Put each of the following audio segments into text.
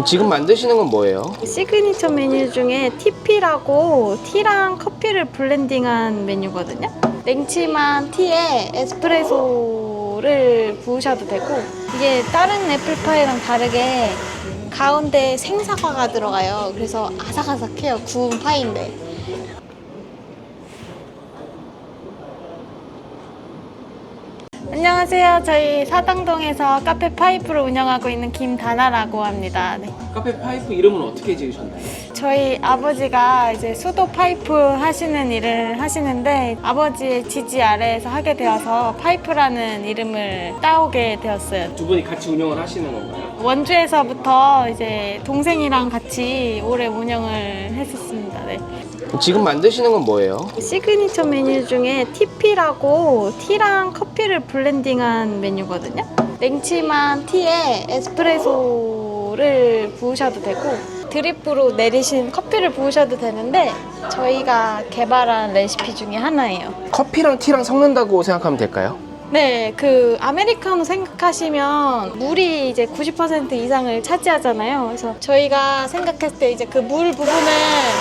지금 만드시는 건 뭐예요? 시그니처 메뉴 중에 티피라고 티랑 커피를 블렌딩한 메뉴거든요. 냉침한 티에 에스프레소를 부으셔도 되고, 이게 다른 애플파이랑 다르게 가운데 생사과가 들어가요. 그래서 아삭아삭해요. 구운 파인데. 안녕하세요. 저희 사당동에서 카페 파이프를 운영하고 있는 김다나라고 합니다. 네. 카페 파이프 이름은 어떻게 지으셨나요? 저희 아버지가 이제 수도 파이프 하시는 일을 하시는데, 아버지의 지지 아래에서 하게 되어서 파이프라는 이름을 따오게 되었어요. 두 분이 같이 운영을 하시는 건가요? 원주에서부터 이제 동생이랑 같이 오래 운영을 했었습니다. 네. 지금 만드시는 건 뭐예요? 시그니처 메뉴 중에 티피라고 티랑 커피를 블렌딩한 메뉴거든요. 냉침한 티에 에스프레소를 부으셔도 되고, 드립으로 내리신 커피를 부으셔도 되는데, 저희가 개발한 레시피 중에 하나예요. 커피랑 티랑 섞는다고 생각하면 될까요? 네, 그 아메리카노 생각하시면 물이 이제 90% 이상을 차지하잖아요. 그래서 저희가 생각했을 때 이제 그 물 부분을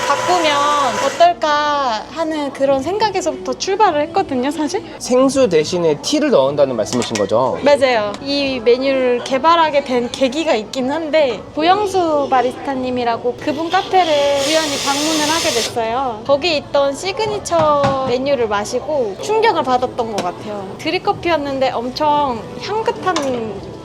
바꾸면 어떨까 하는 그런 생각에서부터 출발을 했거든요, 사실. 생수 대신에 티를 넣는다는 말씀이신 거죠? 맞아요. 이 메뉴를 개발하게 된 계기가 있긴 한데, 고영수 바리스타님이라고 그분 카페를 우연히 방문을 하게 됐어요. 거기 있던 시그니처 메뉴를 마시고 충격을 받았던 것 같아요. 드립커피였는데 엄청 향긋한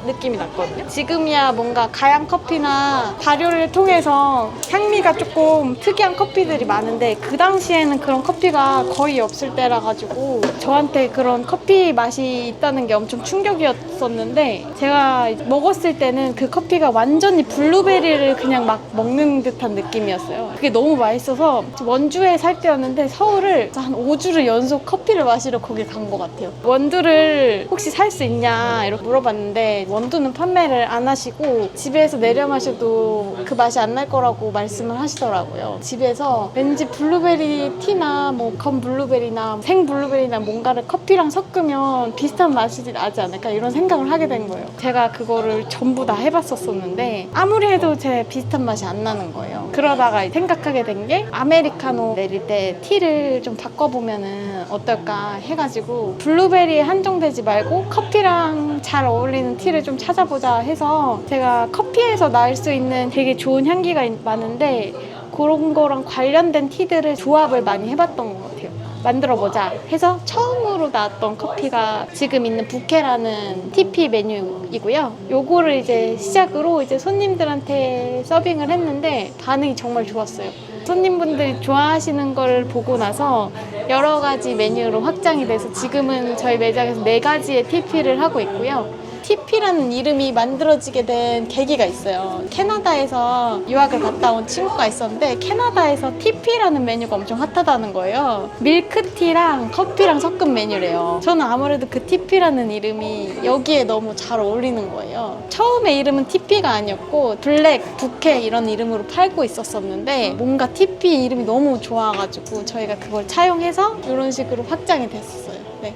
느낌이 났거든요. 지금이야 뭔가 가양 커피나 발효를 통해서 향미가 조금 특이한 커피들이 많은데, 그 당시에는 그런 커피가 거의 없을 때라 가지고 저한테 그런 커피 맛이 있다는 게 엄청 충격이었었는데, 제가 먹었을 때는 그 커피가 완전히 블루베리를 그냥 막 먹는 듯한 느낌이었어요. 그게 너무 맛있어서 원주에 살 때였는데 서울을 한 5주를 연속 커피를 마시러 거기 간 것 같아요. 원두를 혹시 살 수 있냐 이렇게 물어봤는데, 원두는 판매를 안 하시고 집에서 내려 마셔도 그 맛이 안 날 거라고 말씀을 하시더라고요. 집에서 왠지 블루베리 티나 뭐 건 블루베리나 생 블루베리나 뭔가를 커피랑 섞으면 비슷한 맛이 나지 않을까 이런 생각을 하게 된 거예요. 제가 그거를 전부 다 해봤었었는데 아무리 해도 제 비슷한 맛이 안 나는 거예요. 그러다가 생각하게 된 게, 아메리카노 내릴 때 티를 좀 바꿔보면은 어떨까 해가지고 블루베리에 한정되지 말고 커피랑 잘 어울리는 티를 좀 찾아보자 해서, 제가 커피에서 날 수 있는 되게 좋은 향기가 많은데 그런 거랑 관련된 티들을 조합을 많이 해봤던 것 같아요. 만들어보자 해서 처음으로 나왔던 커피가 지금 있는 부케라는 티피 메뉴이고요. 요거를 이제 시작으로 이제 손님들한테 서빙을 했는데 반응이 정말 좋았어요. 손님분들이 좋아하시는 걸 보고 나서 여러 가지 메뉴로 확장이 돼서 지금은 저희 매장에서 4가지의 티피를 하고 있고요. 티피라는 이름이 만들어지게 된 계기가 있어요. 캐나다에서 유학을 갔다 온 친구가 있었는데, 캐나다에서 티피라는 메뉴가 엄청 핫하다는 거예요. 밀크티랑 커피랑 섞은 메뉴래요. 저는 아무래도 그 티피라는 이름이 여기에 너무 잘 어울리는 거예요. 처음에 이름은 티피가 아니었고 블랙, 부케 이런 이름으로 팔고 있었었는데, 뭔가 티피 이름이 너무 좋아가지고 저희가 그걸 차용해서 이런 식으로 확장이 됐었어요. 네.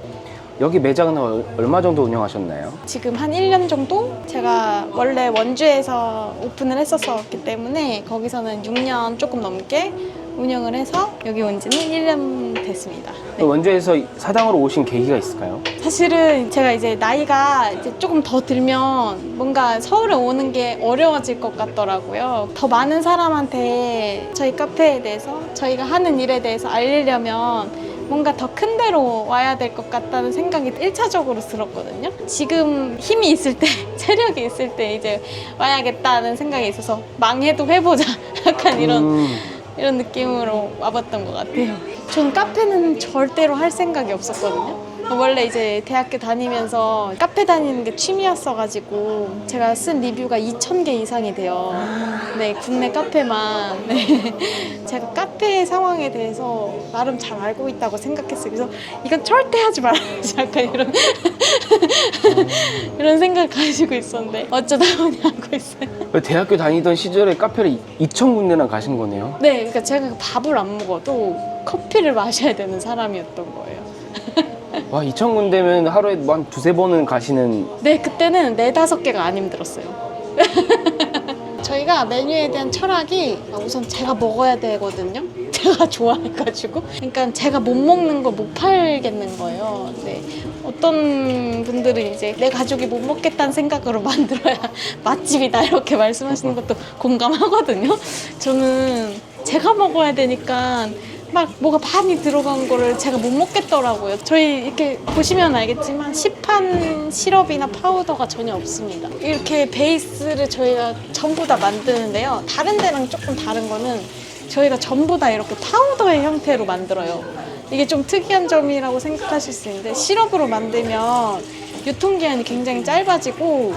여기 매장은 얼마 정도 운영하셨나요? 지금 한 1년 정도? 제가 원래 원주에서 오픈을 했었기 때문에 거기서는 6년 조금 넘게 운영을 해서 여기 온 지는 1년 됐습니다. 네. 원주에서 사당으로 오신 계기가 있을까요? 사실은 제가 이제 나이가 이제 조금 더 들면 뭔가 서울에 오는 게 어려워질 것 같더라고요. 더 많은 사람한테 저희 카페에 대해서, 저희가 하는 일에 대해서 알리려면 뭔가 더 큰 데로 와야 될 것 같다는 생각이 1차적으로 들었거든요. 지금 힘이 있을 때, 체력이 있을 때 이제 와야겠다는 생각이 있어서 망해도 해보자 약간 이런 느낌으로 와봤던 것 같아요. 저는 카페는 절대로 할 생각이 없었거든요. 원래 이제 대학교 다니면서 카페 다니는 게 취미였어가지고 제가 쓴 리뷰가 2,000개 이상이 돼요. 네, 국내 카페만. 네. 제가 카페 상황에 대해서 나름 잘 알고 있다고 생각했어요. 그래서 이건 절대 하지 말아야지 약간 이런 생각 가지고 있었는데 어쩌다 보니 하고 있어요. 대학교 다니던 시절에 카페를 2,000군데나 가신 거네요? 네, 그러니까 제가 밥을 안 먹어도 커피를 마셔야 되는 사람이었던 거예요. 와, 2,000군데면 하루에 뭐 한 두세 번은 가시는. 네, 그때는 4-5개가 안 힘들었어요. 저희가 저희가 메뉴에 대한 철학이 우선 제가 먹어야 되거든요. 제가 좋아해가지고. 그러니까 제가 못 먹는 걸 못 팔겠는 거예요. 네. 어떤 분들은 이제 내 가족이 못 먹겠다는 생각으로 만들어야 맛집이다 이렇게 말씀하시는 것도 공감하거든요. 저는 제가 먹어야 되니까 막 뭐가 많이 들어간 거를 제가 못 먹겠더라고요. 저희 이렇게 보시면 알겠지만 시판 시럽이나 파우더가 전혀 없습니다. 이렇게 베이스를 저희가 전부 다 만드는데요. 다른 데랑 조금 다른 거는 저희가 전부 다 이렇게 파우더의 형태로 만들어요. 이게 좀 특이한 점이라고 생각하실 수 있는데 시럽으로 만들면 유통기한이 굉장히 짧아지고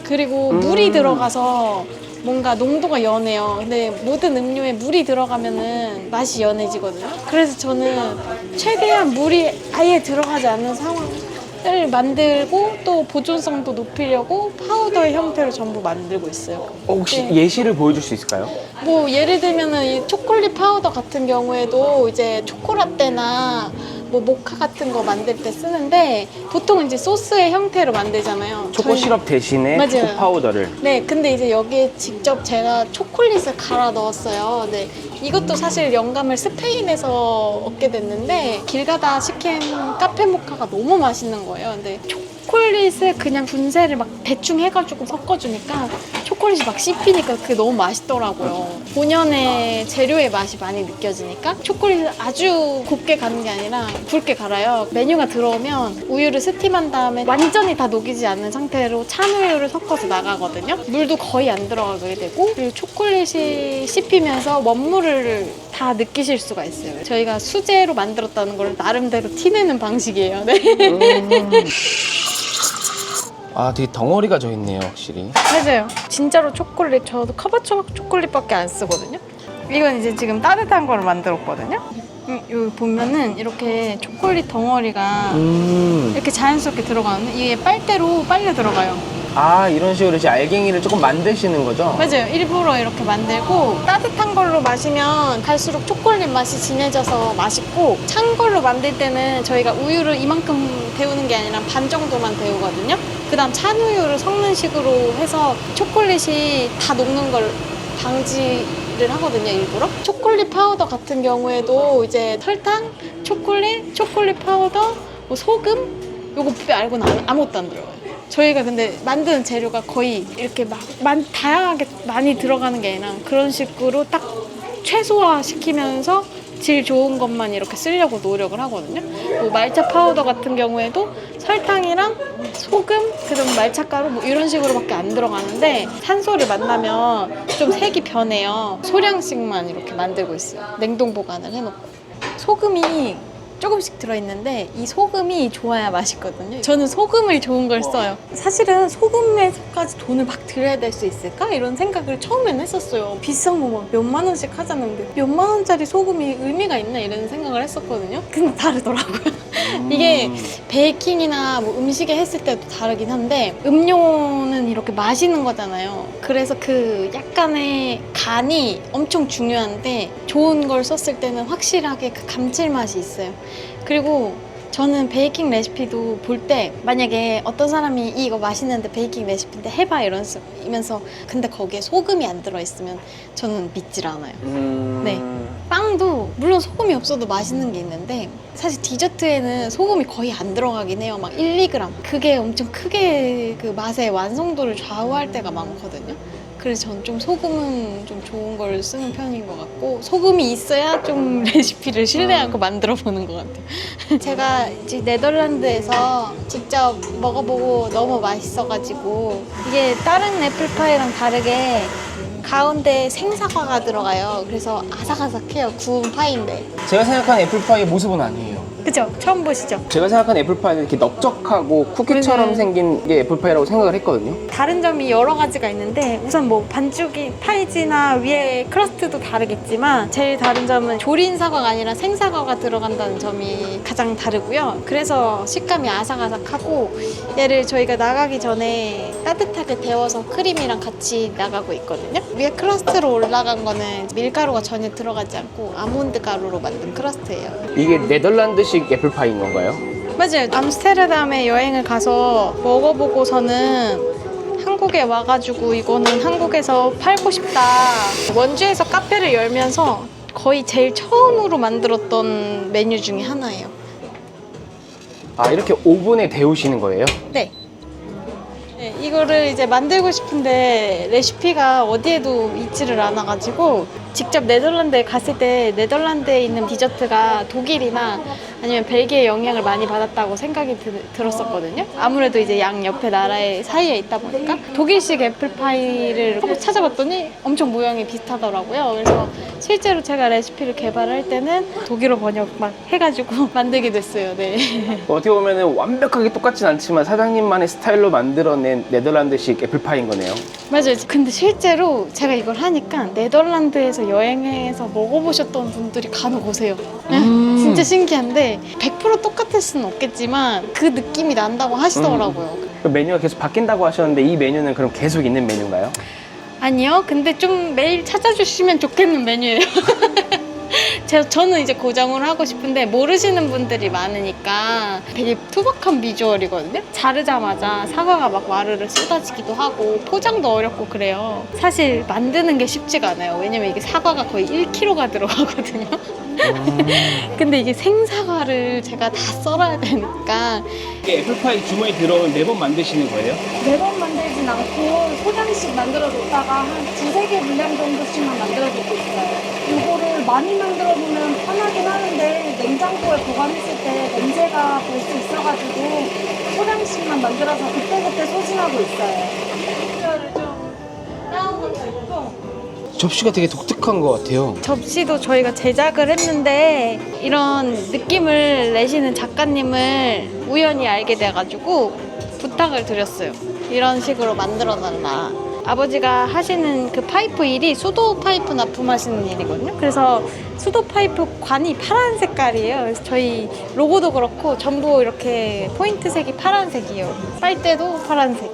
그리고 물이 들어가서 뭔가 농도가 연해요. 근데 모든 음료에 물이 들어가면은 맛이 연해지거든요. 그래서 저는 최대한 물이 아예 들어가지 않는 상황을 만들고 또 보존성도 높이려고 파우더의 형태로 전부 만들고 있어요. 혹시 네. 예시를 보여줄 수 있을까요? 뭐 예를 들면은 이 초콜릿 파우더 같은 경우에도 이제 초코라떼나 뭐 모카 같은 거 만들 때 쓰는데 보통 이제 소스의 형태로 만들잖아요. 초코 저희- 시럽 대신에 맞아요. 초코 파우더를. 네, 근데 이제 여기에 직접 제가 초콜릿을 갈아 넣었어요. 네, 이것도 사실 영감을 스페인에서 얻게 됐는데 길 가다 시킨 카페 모카가 너무 맛있는 거예요. 근데 초콜릿을 그냥 분쇄를 막 대충 해가지고 섞어주니까 초콜릿이 막 씹히니까 그게 너무 맛있더라고요. 본연의 재료의 맛이 많이 느껴지니까 초콜릿을 아주 곱게 가는 게 아니라 굵게 갈아요. 메뉴가 들어오면 우유를 스팀한 다음에 완전히 다 녹이지 않는 상태로 찬우유를 섞어서 나가거든요. 물도 거의 안 들어가게 되고 그리고 초콜릿이 씹히면서 원물을 다 느끼실 수가 있어요. 저희가 수제로 만들었다는 걸 나름대로 티내는 방식이에요. 네. 아, 되게 덩어리가 져 있네요, 확실히. 맞아요. 진짜로 초콜릿 저도 커버 초콜릿밖에 안 쓰거든요. 이건 이제 지금 따뜻한 거를 만들었거든요. 여기 보면은 이렇게 초콜릿 덩어리가 이렇게 자연스럽게 들어가는데 이게 빨대로 빨려 들어가요. 아, 이런 식으로 이제 알갱이를 조금 만드시는 거죠? 맞아요. 일부러 이렇게 만들고 따뜻한 걸로 마시면 갈수록 초콜릿 맛이 진해져서 맛있고 찬 걸로 만들 때는 저희가 우유를 이만큼 데우는 게 아니라 반 정도만 데우거든요. 그 다음 찬 우유를 섞는 식으로 해서 초콜릿이 다 녹는 걸 방지를 하거든요, 일부러. 초콜릿 파우더 같은 경우에도 이제 설탕, 초콜릿 파우더, 뭐 소금 요거 말고는 아무것도 안 들어가요. 저희가 근데 만드는 재료가 거의 이렇게 막 다양하게 많이 들어가는 게 아니라 그런 식으로 딱 최소화 시키면서 질 좋은 것만 이렇게 쓰려고 노력을 하거든요. 뭐 말차 파우더 같은 경우에도 설탕이랑 소금, 그다음 말차가루 뭐 이런 식으로밖에 안 들어가는데 산소를 만나면 좀 색이 변해요. 소량씩만 이렇게 만들고 있어요. 냉동 보관을 해놓고. 소금이 조금씩 들어있는데 이 소금이 좋아야 맛있거든요. 저는 소금을 좋은 걸 써요. 사실은 소금에서까지 돈을 막 들여야 될 수 있을까? 이런 생각을 처음에는 했었어요. 비싼 거 막 몇만 원씩 하잖아요. 근데 몇만 원짜리 소금이 의미가 있나 이런 생각을 했었거든요. 근데 다르더라고요. 이게 베이킹이나 뭐 음식에 했을 때도 다르긴 한데 음료는 이렇게 마시는 거잖아요. 그래서 그 약간의 간이 엄청 중요한데 좋은 걸 썼을 때는 확실하게 그 감칠맛이 있어요. 그리고 저는 베이킹 레시피도 볼 때 만약에 어떤 사람이 이거 맛있는데 베이킹 레시피인데 해봐 이러면서 근데 거기에 소금이 안 들어있으면 저는 믿질 않아요. 네. 빵도 물론 소금이 없어도 맛있는 게 있는데 사실 디저트에는 소금이 거의 안 들어가긴 해요. 막 1, 2g. 그게 엄청 크게 그 맛의 완성도를 좌우할 때가 많거든요. 그래서 전 좀 소금은 좀 좋은 걸 쓰는 편인 것 같고 소금이 있어야 좀 레시피를 신뢰하고 만들어 보는 것 같아요. 제가 이제 네덜란드에서 직접 먹어보고 너무 맛있어가지고 이게 다른 애플파이랑 다르게 가운데 생사과가 들어가요. 그래서 아삭아삭해요. 구운 파이인데. 제가 생각하는 애플파이의 모습은 아니에요. 그죠? 처음 보시죠? 제가 생각하는 애플파이는 이렇게 넓적하고 쿠키처럼 네네. 생긴 게 애플파이라고 생각을 했거든요. 다른 점이 여러 가지가 있는데 우선 뭐 반죽이 파이지나 위에 크러스트도 다르겠지만 제일 다른 점은 조린 사과가 아니라 생사과가 들어간다는 점이 가장 다르고요. 그래서 식감이 아삭아삭하고 얘를 저희가 나가기 전에 따뜻하게 데워서 크림이랑 같이 나가고 있거든요. 위에 크러스트로 올라간 거는 밀가루가 전혀 들어가지 않고 아몬드 가루로 만든 크러스트예요. 이게 네덜란드식 애플파이인 건가요? 맞아요. 암스테르담에 여행을 가서 먹어보고서는 한국에 와가지고 이거는 한국에서 팔고 싶다. 원주에서 카페를 열면서 거의 제일 처음으로 만들었던 메뉴 중에 하나예요. 아, 이렇게 오븐에 데우시는 거예요? 네. 네, 이거를 이제 만들고 싶은데 레시피가 어디에도 있지를 않아가지고 직접 네덜란드에 갔을 때 네덜란드에 있는 디저트가 독일이나 아니면 벨기에 영향을 많이 받았다고 생각이 들었었거든요. 아무래도 이제 양 옆에 나라의 사이에 있다 보니까 독일식 애플파이를 한번 찾아봤더니 엄청 모양이 비슷하더라고요. 그래서 실제로 제가 레시피를 개발할 때는 독일어 번역 막 해가지고 만들게 됐어요. 네. 어떻게 보면 완벽하게 똑같진 않지만 사장님만의 스타일로 만들어낸 네덜란드식 애플파이인 거네요. 맞아요. 근데 실제로 제가 이걸 하니까 네덜란드에서 여행해서 먹어보셨던 분들이 간혹 오세요. 진짜 신기한데 100% 똑같을 수는 없겠지만 그 느낌이 난다고 하시더라고요. 그 메뉴가 계속 바뀐다고 하셨는데 이 메뉴는 그럼 계속 있는 메뉴인가요? 아니요. 근데 좀 매일 찾아주시면 좋겠는 메뉴예요. 저는 이제 고정을 하고 싶은데 모르시는 분들이 많으니까 되게 투박한 비주얼이거든요. 자르자마자 사과가 막 와르르 쏟아지기도 하고 포장도 어렵고 그래요. 사실 만드는 게 쉽지가 않아요. 왜냐면 이게 사과가 거의 1kg가 들어가거든요. 근데 이게 생사과를 제가 다 썰어야 되니까 이게 애플파이 주머니 들어오면 매번 만드시는 거예요? 매번 만들진 않고 소량씩 만들어 놓다가 한 2-3개 분량 정도씩만 만들어 놓고 있어요. 이거를 많이 만들어 놓으면 편하긴 하는데 냉장고에 보관했을 때 냄새가 볼 수 있어가지고 소량씩만 만들어서 그때그때 소진하고 있어요. 이거를 좀 다운 것도 있고 접시가 되게 독특한 것 같아요. 접시도 저희가 제작을 했는데 이런 느낌을 내시는 작가님을 우연히 알게 돼가지고 부탁을 드렸어요. 이런 식으로 만들어달라. 아버지가 하시는 그 파이프 일이 수도 파이프 납품하시는 일이거든요. 그래서 수도 파이프 관이 파란 색깔이에요. 그래서 저희 로고도 그렇고 전부 이렇게 포인트색이 파란색이에요. 빨대도 파란색,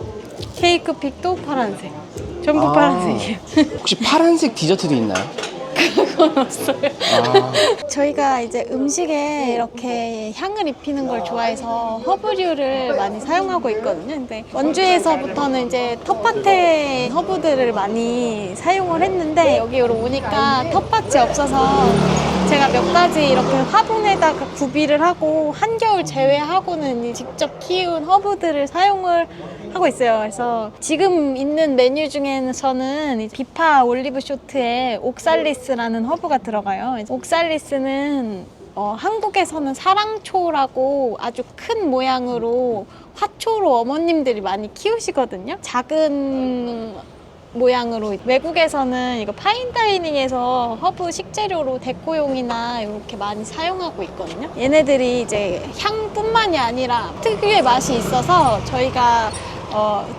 케이크 픽도 파란색. 전부 파란색이에요. 혹시 파란색 디저트도 있나요? 그건 없어요. 아, 저희가 이제 음식에 이렇게 향을 입히는 걸 좋아해서 허브류를 많이 사용하고 있거든요. 근데 원주에서부터는 이제 텃밭에 허브들을 많이 사용을 했는데 여기로 오니까 텃밭이 없어서 제가 몇 가지 이렇게 화분에다가 구비를 하고 한겨울 제외하고는 직접 키운 허브들을 사용을 하고 있어요. 그래서 지금 있는 메뉴 중에서는 이제 비파 올리브 쇼트에 옥살리스라는 허브가 들어가요. 옥살리스는 한국에서는 사랑초라고 아주 큰 모양으로 화초로 어머님들이 많이 키우시거든요. 작은 모양으로 외국에서는 이거 파인다이닝에서 허브 식재료로 데코용이나 이렇게 많이 사용하고 있거든요. 얘네들이 이제 향뿐만이 아니라 특유의 맛이 있어서 저희가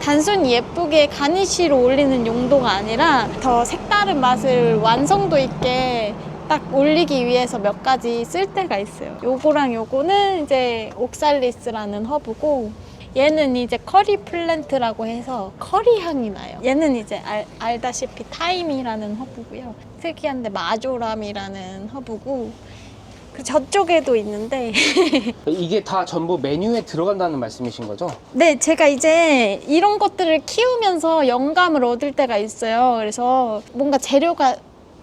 단순히 예쁘게 가니쉬로 올리는 용도가 아니라 더 색다른 맛을 완성도 있게 딱 올리기 위해서 몇 가지 쓸 때가 있어요. 요거랑 요거는 이제 옥살리스라는 허브고 얘는 이제 커리 플랜트라고 해서 커리 향이 나요. 얘는 이제 알다시피 타임이라는 허브고요. 특이한데 마조람이라는 허브고 저쪽에도 있는데 이게 다 전부 메뉴에 들어간다는 말씀이신 거죠? 네, 제가 이제 이런 것들을 키우면서 영감을 얻을 때가 있어요. 그래서 뭔가 재료가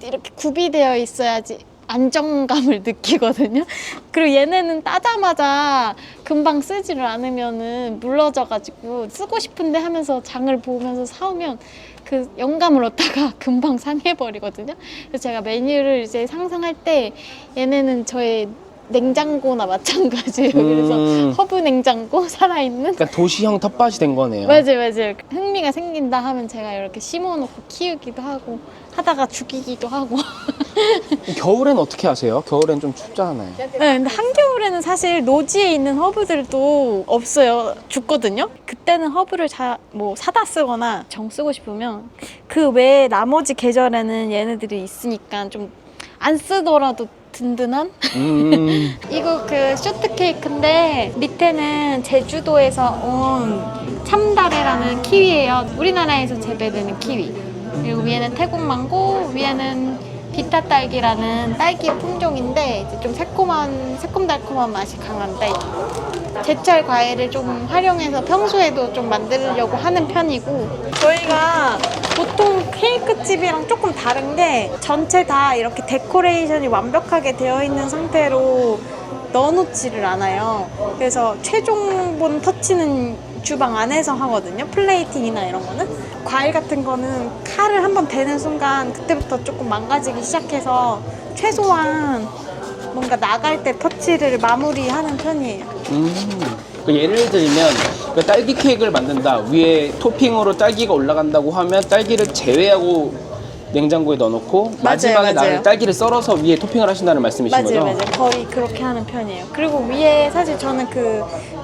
이렇게 구비되어 있어야지 안정감을 느끼거든요. 그리고 얘네는 따자마자 금방 쓰지를 않으면은 물러져가지고 쓰고 싶은데 하면서 장을 보면서 사오면 그 영감을 얻다가 금방 상해버리거든요. 그래서 제가 메뉴를 이제 상상할 때 얘네는 저의 냉장고나 마찬가지예요. 그래서 허브 냉장고 살아있는. 그러니까 도시형 텃밭이 된 거네요. 맞아요. 흥미가 생긴다 하면 제가 이렇게 심어놓고 키우기도 하고 하다가 죽이기도 하고. 겨울엔 어떻게 하세요? 겨울엔 좀 춥잖아요. 네, 근데 한겨울에는 사실 노지에 있는 허브들도 없어요. 죽거든요. 그때는 허브를 사다 쓰거나 정 쓰고 싶으면 그 외에 나머지 계절에는 얘네들이 있으니까 좀 안 쓰더라도 든든한? 이거 그 쇼트케이크인데 밑에는 제주도에서 온 참다래라는 키위예요. 우리나라에서 재배되는 키위. 그리고 위에는 태국망고, 위에는 비타 딸기라는 딸기 품종인데 이제 좀 새콤달콤한 맛이 강한 딸기. 제철 과일을 좀 활용해서 평소에도 좀 만들려고 하는 편이고, 저희가 보통 케이크집이랑 조금 다른 게 전체 다 이렇게 데코레이션이 완벽하게 되어 있는 상태로 넣어놓지를 않아요. 그래서 최종본 터치는 주방 안에서 하거든요. 플레이팅이나 이런 거는. 과일 같은 거는 칼을 한번 대는 순간 그때부터 조금 망가지기 시작해서 최소한 뭔가 나갈 때 터치를 마무리하는 편이에요. 예를 들면 그 딸기 케이크를 만든다. 위에 토핑으로 딸기가 올라간다고 하면 딸기를 제외하고 냉장고에 넣어놓고 마지막에 나는 딸기를 썰어서 위에 토핑을 하신다는 말씀이신 거죠? 맞아요. 거의 그렇게 하는 편이에요. 그리고 위에 사실 저는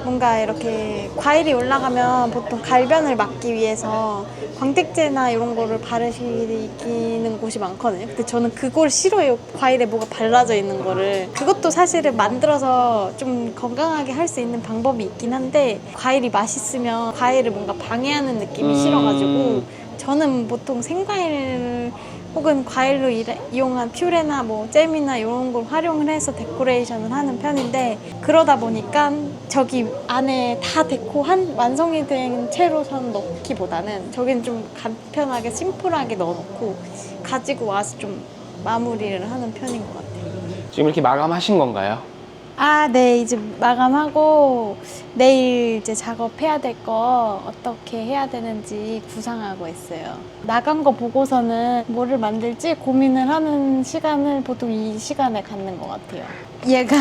뭔가 이렇게 과일이 올라가면 보통 갈변을 막기 위해서 광택제나 이런 거를 바르시는 곳이 많거든요. 근데 저는 그걸 싫어해요. 과일에 뭐가 발라져 있는 거를. 그것도 사실은 만들어서 좀 건강하게 할 수 있는 방법이 있긴 한데, 과일이 맛있으면 과일을 뭔가 방해하는 느낌이 싫어가지고 저는 보통 생과일 혹은 과일로 이용한 퓨레나 뭐 잼이나 이런 걸 활용을 해서 데코레이션을 하는 편인데, 그러다 보니까 저기 안에 다 완성이 된 채로선 넣기보다는 저긴 좀 간편하게 심플하게 넣어놓고 가지고 와서 좀 마무리를 하는 편인 것 같아요. 지금 이렇게 마감하신 건가요? 네, 이제 마감하고 내일 이제 작업해야 될 거 어떻게 해야 되는지 구상하고 있어요. 나간 거 보고서는 뭐를 만들지 고민을 하는 시간을 보통 이 시간에 갖는 것 같아요. 얘가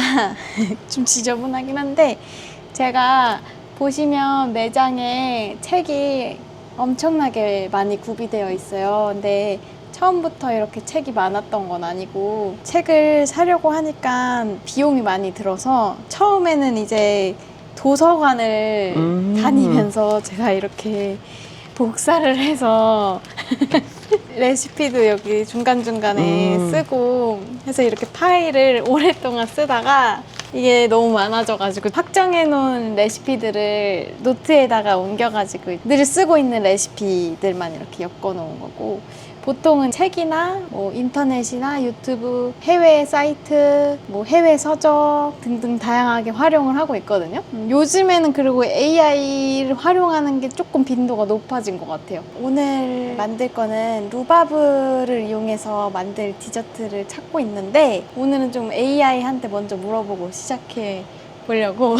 좀 지저분하긴 한데, 제가 보시면 매장에 책이 엄청나게 많이 구비되어 있어요. 근데 처음부터 이렇게 책이 많았던 건 아니고, 책을 사려고 하니까 비용이 많이 들어서 처음에는 이제 도서관을 다니면서 제가 이렇게 복사를 해서 레시피도 여기 중간중간에 쓰고 해서 이렇게 파일을 오랫동안 쓰다가 이게 너무 많아져가지고 확정해놓은 레시피들을 노트에다가 옮겨가지고 늘 쓰고 있는 레시피들만 이렇게 엮어놓은 거고, 보통은 책이나 뭐 인터넷이나 유튜브, 해외 사이트, 뭐 해외 서적 등등 다양하게 활용을 하고 있거든요. 요즘에는 그리고 AI를 활용하는 게 조금 빈도가 높아진 것 같아요. 오늘 만들 거는 루바브를 이용해서 만들 디저트를 찾고 있는데, 오늘은 좀 AI한테 먼저 물어보고 시작해 보려고.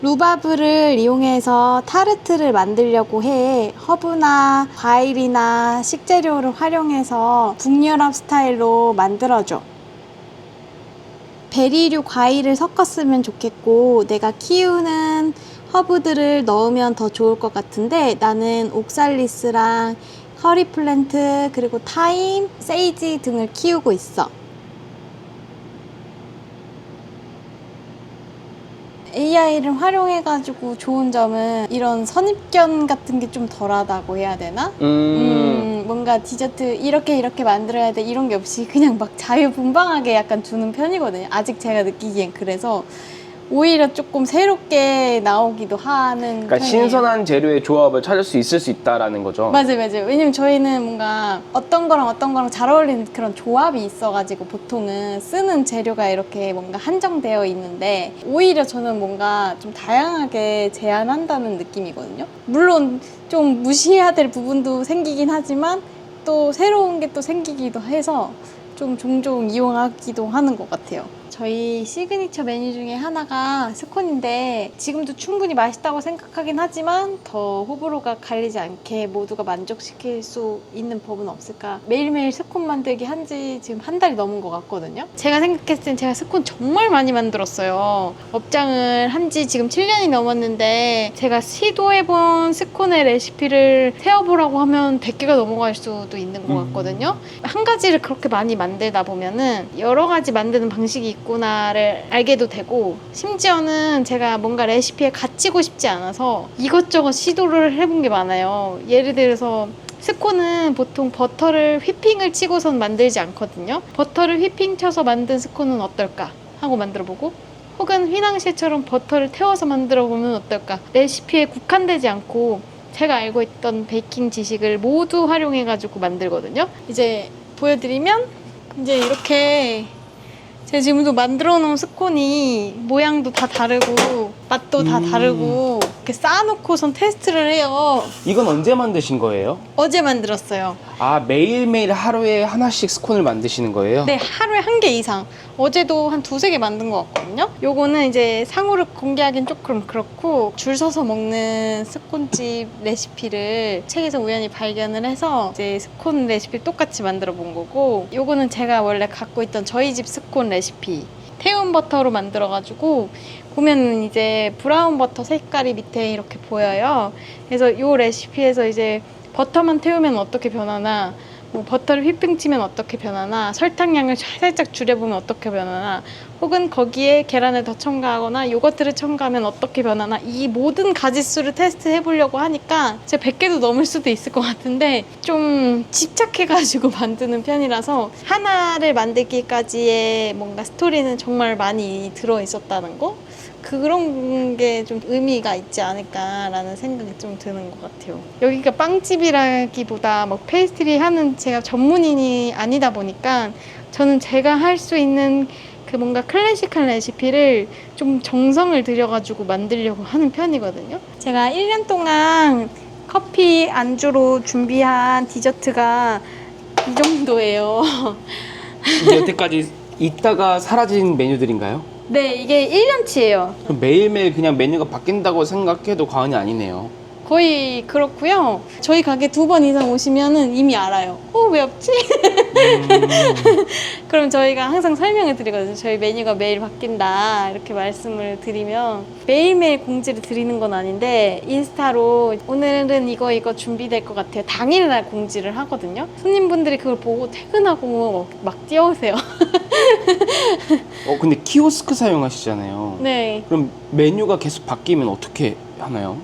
루바브를 이용해서 타르트를 만들려고 해. 허브나 과일이나 식재료를 활용해서 북유럽 스타일로 만들어줘. 베리류 과일을 섞었으면 좋겠고, 내가 키우는 허브들을 넣으면 더 좋을 것 같은데, 나는 옥살리스랑 커리 플랜트, 그리고 타임, 세이지 등을 키우고 있어. AI를 활용해가지고 좋은 점은 이런 선입견 같은 게 좀 덜하다고 해야 되나? 뭔가 디저트 이렇게 만들어야 돼 이런 게 없이 그냥 막 자유분방하게 약간 주는 편이거든요. 아직 제가 느끼기엔. 그래서 오히려 조금 새롭게 나오기도 하는 그러니까 편이에요. 신선한 재료의 조합을 찾을 수 있을 수 있다라는 거죠. 맞아요. 왜냐면 저희는 뭔가 어떤 거랑 잘 어울리는 그런 조합이 있어가지고 보통은 쓰는 재료가 이렇게 뭔가 한정되어 있는데, 오히려 저는 뭔가 좀 다양하게 제안한다는 느낌이거든요. 물론 좀 무시해야 될 부분도 생기긴 하지만 또 새로운 게 또 생기기도 해서 좀 종종 이용하기도 하는 것 같아요. 저희 시그니처 메뉴 중에 하나가 스콘인데, 지금도 충분히 맛있다고 생각하긴 하지만 더 호불호가 갈리지 않게 모두가 만족시킬 수 있는 법은 없을까. 매일매일 스콘 만들기 한지 지금 한 달이 넘은 것 같거든요. 제가 생각했을 땐 제가 스콘 정말 많이 만들었어요. 업장을 한 지 지금 7년이 넘었는데, 제가 시도해본 스콘의 레시피를 세어보라고 하면 100개가 넘어갈 수도 있는 것 같거든요. 한 가지를 그렇게 많이 만들다 보면은 여러 가지 만드는 방식이 있구나를 알게도 되고, 심지어는 제가 뭔가 레시피에 갇히고 싶지 않아서 이것저것 시도를 해본 게 많아요. 예를 들어서 스콘은 보통 버터를 휘핑을 치고선 만들지 않거든요. 버터를 휘핑 쳐서 만든 스콘은 어떨까 하고 만들어보고, 혹은 휘낭시에처럼 버터를 태워서 만들어보면 어떨까. 레시피에 국한되지 않고 제가 알고 있던 베이킹 지식을 모두 활용해가지고 만들거든요. 이제 보여드리면 이제 이렇게 제가 지금도 만들어 놓은 스콘이 모양도 다 다르고 맛도 다 다르고 이렇게 쌓아놓고선 테스트를 해요. 이건 언제 만드신 거예요? 어제 만들었어요. 아, 매일매일 하루에 하나씩 스콘을 만드시는 거예요? 네, 하루에 1개 이상. 어제도 한 2-3개 만든 것 같거든요. 요거는 이제 상호를 공개하기는 조금 그렇고 줄 서서 먹는 스콘집 레시피를 책에서 우연히 발견을 해서 이제 스콘 레시피를 똑같이 만들어 본 거고, 요거는 제가 원래 갖고 있던 저희 집 스콘 레시피 태운 버터로 만들어가지고 보면은 이제 브라운 버터 색깔이 밑에 이렇게 보여요. 그래서 요 레시피에서 이제 버터만 태우면 어떻게 변하나, 뭐 버터를 휘핑 치면 어떻게 변하나, 설탕량을 살짝 줄여보면 어떻게 변하나, 혹은 거기에 계란을 더 첨가하거나 요거트를 첨가하면 어떻게 변하나, 이 모든 가짓수를 테스트해 보려고 하니까 제가 100개도 넘을 수도 있을 것 같은데 좀 집착해가지고 만드는 편이라서 하나를 만들기까지의 뭔가 스토리는 정말 많이 들어있었다는 거? 그런 게 좀 의미가 있지 않을까라는 생각이 좀 드는 것 같아요. 여기가 빵집이라기보다 뭐 페이스트리 하는 제가 전문인이 아니다 보니까 저는 제가 할 수 있는 그 뭔가 클래식한 레시피를 좀 정성을 들여가지고 만들려고 하는 편이거든요. 제가 1년 동안 커피 안주로 준비한 디저트가 이 정도예요. 이게 여태까지 있다가 사라진 메뉴들인가요? 네, 이게 1년치예요. 그럼 매일매일 그냥 메뉴가 바뀐다고 생각해도 과언이 아니네요. 거의 그렇고요. 저희 가게 2번 이상 오시면은 이미 알아요. 왜 없지? 그럼 저희가 항상 설명을 드리거든요. 저희 메뉴가 매일 바뀐다 이렇게 말씀을 드리면, 매일매일 공지를 드리는 건 아닌데 인스타로 오늘은 이거 준비될 것 같아요, 당일날 공지를 하거든요. 손님분들이 그걸 보고 퇴근하고 막 뛰어오세요. 근데 키오스크 사용하시잖아요. 네. 그럼 메뉴가 계속 바뀌면 어떻게 하나요?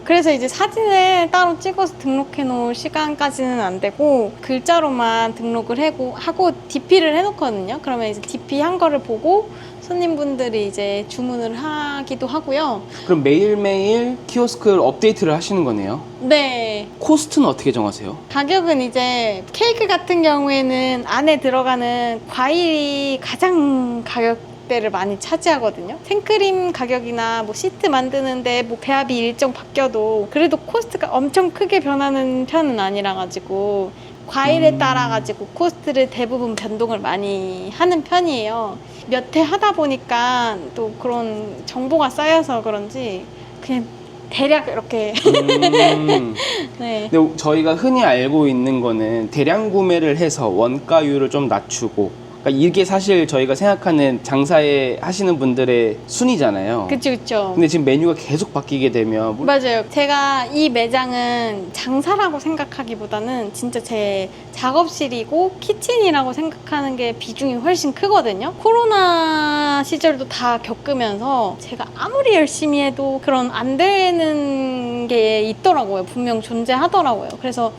그래서 이제 사진을 따로 찍어서 등록해 놓을 시간까지는 안 되고 글자로만 등록을 하고 DP를 해놓거든요. 그러면 이제 DP 한 거를 보고 손님분들이 이제 주문을 하기도 하고요. 그럼 매일매일 키오스크를 업데이트를 하시는 거네요? 네. 코스트는 어떻게 정하세요? 가격은 이제 케이크 같은 경우에는 안에 들어가는 과일이 가장 가격대를 많이 차지하거든요. 생크림 가격이나 뭐 시트 만드는데 뭐 배합이 일정 바뀌어도 그래도 코스트가 엄청 크게 변하는 편은 아니라 가지고 과일에 따라 가지고 코스트를 대부분 변동을 많이 하는 편이에요. 몇 회 하다 보니까 또 그런 정보가 쌓여서 그런지 그냥 대략 이렇게 네. 근데 저희가 흔히 알고 있는 거는 대량 구매를 해서 원가율을 좀 낮추고, 그러니까 이게 사실 저희가 생각하는 장사에 하시는 분들의 순위잖아요. 그쵸. 근데 지금 메뉴가 계속 바뀌게 되면 맞아요. 제가 이 매장은 장사라고 생각하기보다는 진짜 제 작업실이고 키친이라고 생각하는 게 비중이 훨씬 크거든요. 코로나 시절도 다 겪으면서 제가 아무리 열심히 해도 그런 안 되는 게 있더라고요. 분명 존재하더라고요. 그래서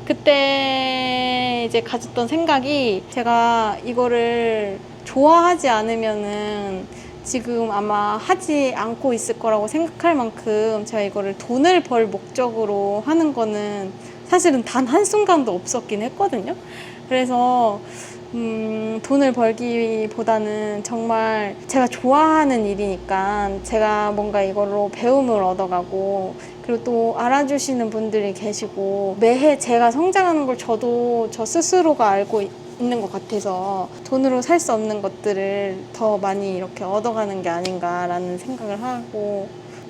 그때 이제 가졌던 생각이, 제가 이거를 좋아하지 않으면은 지금 아마 하지 않고 있을 거라고 생각할 만큼 제가 이거를 돈을 벌 목적으로 하는 거는 사실은 단 한순간도 없었긴 했거든요. 그래서 돈을 벌기보다는 정말 제가 좋아하는 일이니까 제가 뭔가 이걸로 배움을 얻어가고, 그리고 또 알아주시는 분들이 계시고 매해 제가 성장하는 걸 저 스스로가 알고 있는 것 같아서 돈으로 살 수 없는 것들을 더 많이 이렇게 얻어가는 게 아닌가라는 생각을 하고,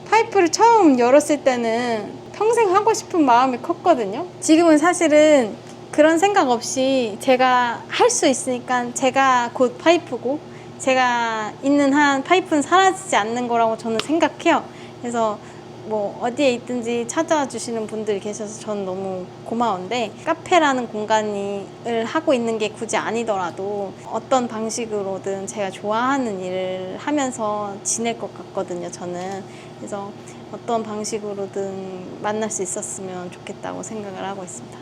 파이프를 처음 열었을 때는 평생 하고 싶은 마음이 컸거든요. 지금은 사실은 그런 생각 없이 제가 할 수 있으니까 제가 곧 파이프고 제가 있는 한 파이프는 사라지지 않는 거라고 저는 생각해요. 그래서 뭐 어디에 있든지 찾아와 주시는 분들이 계셔서 저는 너무 고마운데, 카페라는 공간을 하고 있는 게 굳이 아니더라도 어떤 방식으로든 제가 좋아하는 일을 하면서 지낼 것 같거든요, 저는. 그래서 어떤 방식으로든 만날 수 있었으면 좋겠다고 생각을 하고 있습니다.